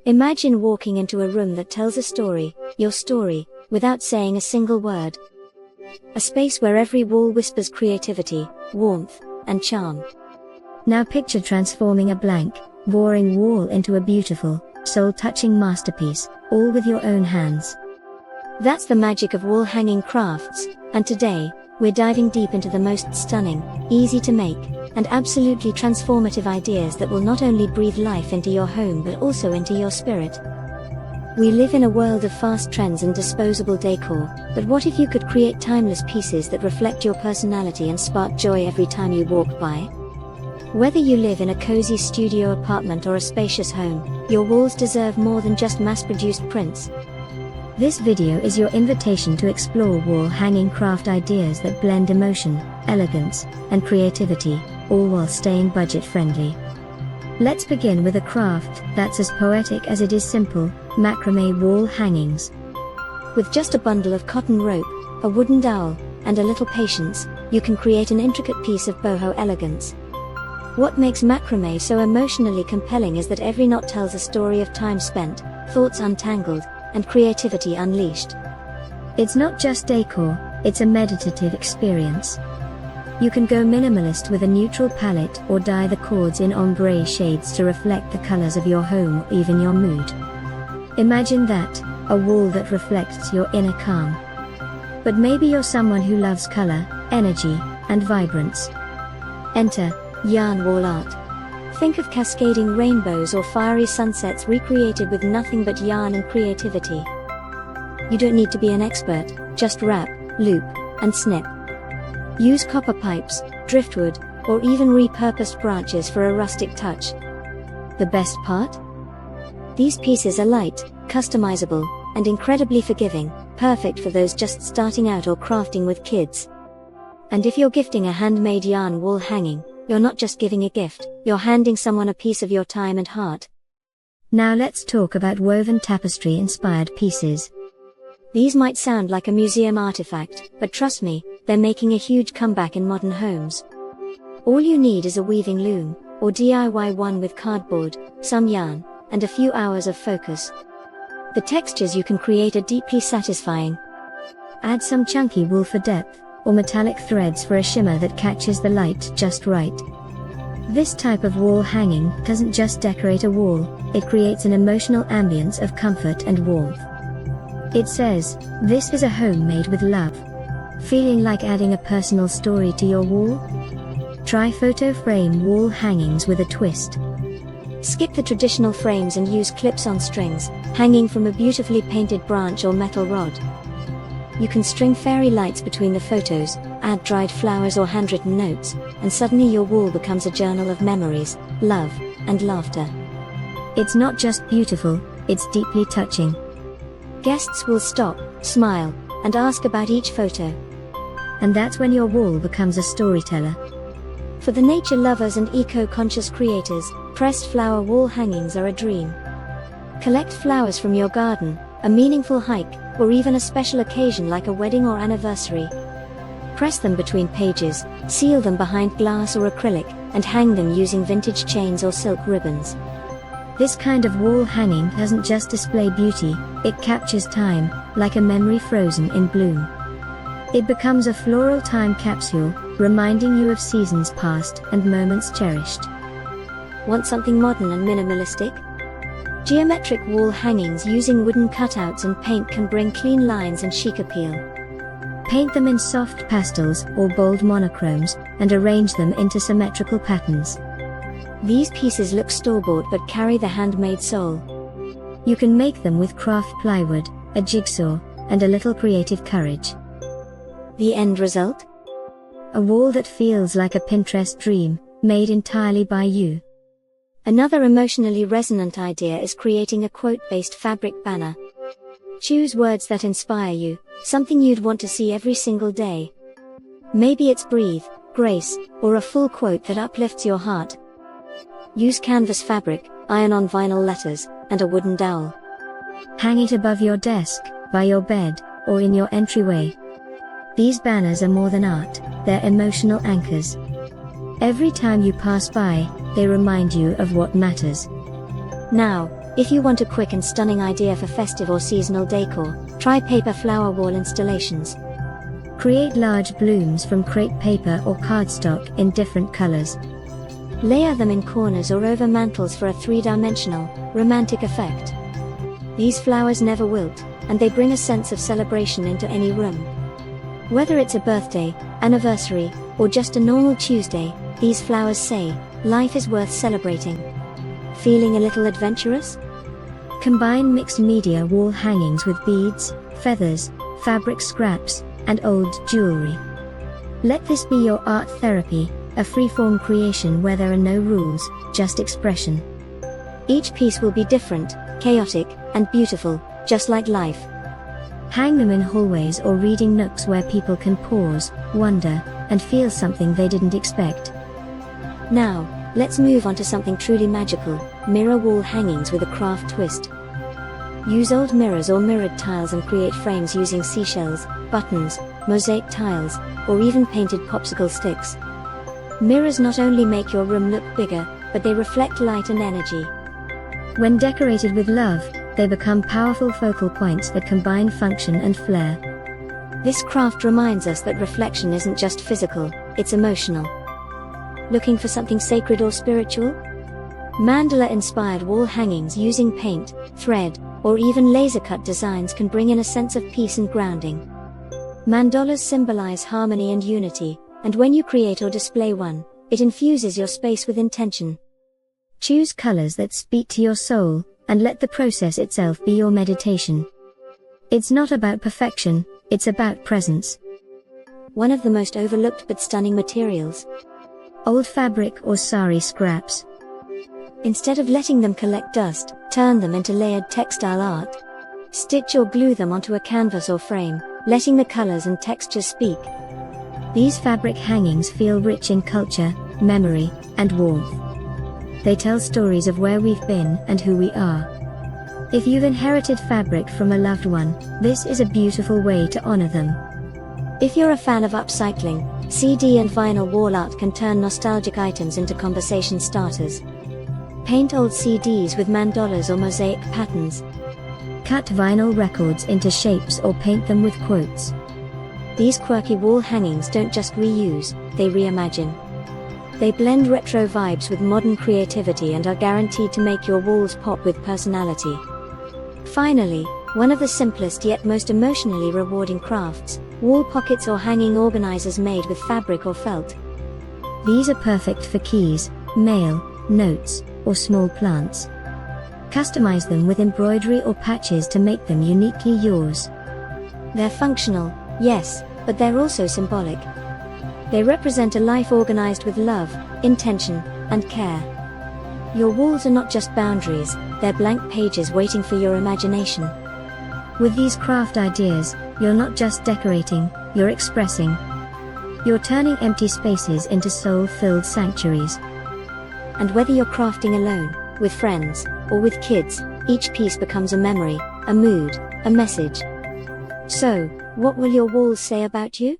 Imagine walking into a room that tells a story, your story, without saying a single word. A space where every wall whispers creativity, warmth, and charm. Now picture transforming a blank, boring wall into a beautiful, soul-touching masterpiece, all with your own hands. That's the magic of wall-hanging crafts, and today, we're diving deep into the most stunning, easy to make, and absolutely transformative ideas that will not only breathe life into your home but also into your spirit. We live in a world of fast trends and disposable decor, but what if you could create timeless pieces that reflect your personality and spark joy every time you walk by? Whether you live in a cozy studio apartment or a spacious home, your walls deserve more than just mass-produced prints. This video is your invitation to explore wall-hanging craft ideas that blend emotion, elegance, and creativity, all while staying budget-friendly. Let's begin with a craft that's as poetic as it is simple, macramé wall hangings. With just a bundle of cotton rope, a wooden dowel, and a little patience, you can create an intricate piece of boho elegance. What makes macramé so emotionally compelling is that every knot tells a story of time spent, thoughts untangled, and creativity unleashed. It's not just decor, it's a meditative experience. You can go minimalist with a neutral palette or dye the cords in ombre shades to reflect the colors of your home or even your mood. Imagine that, a wall that reflects your inner calm. But maybe you're someone who loves color, energy, and vibrance. Enter yarn wall art. Think of cascading rainbows or fiery sunsets recreated with nothing but yarn and creativity. You don't need to be an expert, just wrap, loop, and snip. Use copper pipes, driftwood, or even repurposed branches for a rustic touch. The best part? These pieces are light, customizable, and incredibly forgiving, perfect for those just starting out or crafting with kids. And if you're gifting a handmade yarn wall hanging, you're not just giving a gift, you're handing someone a piece of your time and heart. Now let's talk about woven tapestry-inspired pieces. These might sound like a museum artifact, but trust me, they're making a huge comeback in modern homes. All you need is a weaving loom, or DIY one with cardboard, some yarn, and a few hours of focus. The textures you can create are deeply satisfying. Add some chunky wool for depth, or metallic threads for a shimmer that catches the light just right. This type of wall hanging doesn't just decorate a wall, it creates an emotional ambience of comfort and warmth. It says, "This is a home made with love." Feeling like adding a personal story to your wall? Try photo frame wall hangings with a twist. Skip the traditional frames and use clips on strings, hanging from a beautifully painted branch or metal rod. You can string fairy lights between the photos, add dried flowers or handwritten notes, and suddenly your wall becomes a journal of memories, love, and laughter. It's not just beautiful, it's deeply touching. Guests will stop, smile, and ask about each photo. And that's when your wall becomes a storyteller. For the nature lovers and eco-conscious creators, pressed flower wall hangings are a dream. Collect flowers from your garden, a meaningful hike, or even a special occasion like a wedding or anniversary. Press them between pages, seal them behind glass or acrylic, and hang them using vintage chains or silk ribbons. This kind of wall hanging doesn't just display beauty, it captures time, like a memory frozen in bloom. It becomes a floral time capsule, reminding you of seasons past and moments cherished. Want something modern and minimalistic? Geometric wall hangings using wooden cutouts and paint can bring clean lines and chic appeal. Paint them in soft pastels or bold monochromes, and arrange them into symmetrical patterns. These pieces look store-bought but carry the handmade soul. You can make them with craft plywood, a jigsaw, and a little creative courage. The end result? A wall that feels like a Pinterest dream, made entirely by you. Another emotionally resonant idea is creating a quote-based fabric banner. Choose words that inspire you, something you'd want to see every single day. Maybe it's breathe, grace, or a full quote that uplifts your heart. Use canvas fabric, iron-on vinyl letters, and a wooden dowel. Hang it above your desk, by your bed, or in your entryway. These banners are more than art, they're emotional anchors. Every time you pass by, they remind you of what matters. Now, If you want a quick and stunning idea for festive or seasonal decor, try paper flower wall installations. Create large blooms from crepe paper or cardstock in different colors. Layer them in corners or over mantles for a three-dimensional, romantic effect. These flowers never wilt, and they bring a sense of celebration into any room. Whether it's a birthday, anniversary, or just a normal Tuesday, these flowers say, life is worth celebrating. Feeling a little adventurous? Combine mixed media wall hangings with beads, feathers, fabric scraps, and old jewelry. Let this be your art therapy, a free-form creation where there are no rules, just expression. Each piece will be different, chaotic, and beautiful, just like life. Hang them in hallways or reading nooks where people can pause, wonder, and feel something they didn't expect. Now, let's move on to something truly magical, mirror wall hangings with a craft twist. Use old mirrors or mirrored tiles and create frames using seashells, buttons, mosaic tiles, or even painted popsicle sticks. Mirrors not only make your room look bigger, but they reflect light and energy. When decorated with love, they become powerful focal points that combine function and flair. This craft reminds us that reflection isn't just physical, it's emotional. Looking for something sacred or spiritual? Mandala-inspired wall hangings using paint, thread, or even laser-cut designs can bring in a sense of peace and grounding. Mandalas symbolize harmony and unity, and when you create or display one, it infuses your space with intention. Choose colors that speak to your soul, and let the process itself be your meditation. It's not about perfection, it's about presence. One of the most overlooked but stunning materials. Old fabric or sari scraps. Instead of letting them collect dust, turn them into layered textile art. Stitch or glue them onto a canvas or frame, letting the colors and textures speak. These fabric hangings feel rich in culture, memory, and warmth. They tell stories of where we've been and who we are. If you've inherited fabric from a loved one, this is a beautiful way to honor them. If you're a fan of upcycling, CD and vinyl wall art can turn nostalgic items into conversation starters. Paint old CDs with mandalas or mosaic patterns. Cut vinyl records into shapes or paint them with quotes. These quirky wall hangings don't just reuse, they reimagine. They blend retro vibes with modern creativity and are guaranteed to make your walls pop with personality. Finally, one of the simplest yet most emotionally rewarding crafts, wall pockets or hanging organizers made with fabric or felt. These are perfect for keys, mail, notes, or small plants. Customize them with embroidery or patches to make them uniquely yours. They're functional, yes, but they're also symbolic. They represent a life organized with love, intention, and care. Your walls are not just boundaries, they're blank pages waiting for your imagination. With these craft ideas, you're not just decorating, you're expressing. You're turning empty spaces into soul-filled sanctuaries. And whether you're crafting alone, with friends, or with kids, each piece becomes a memory, a mood, a message. So, what will your walls say about you?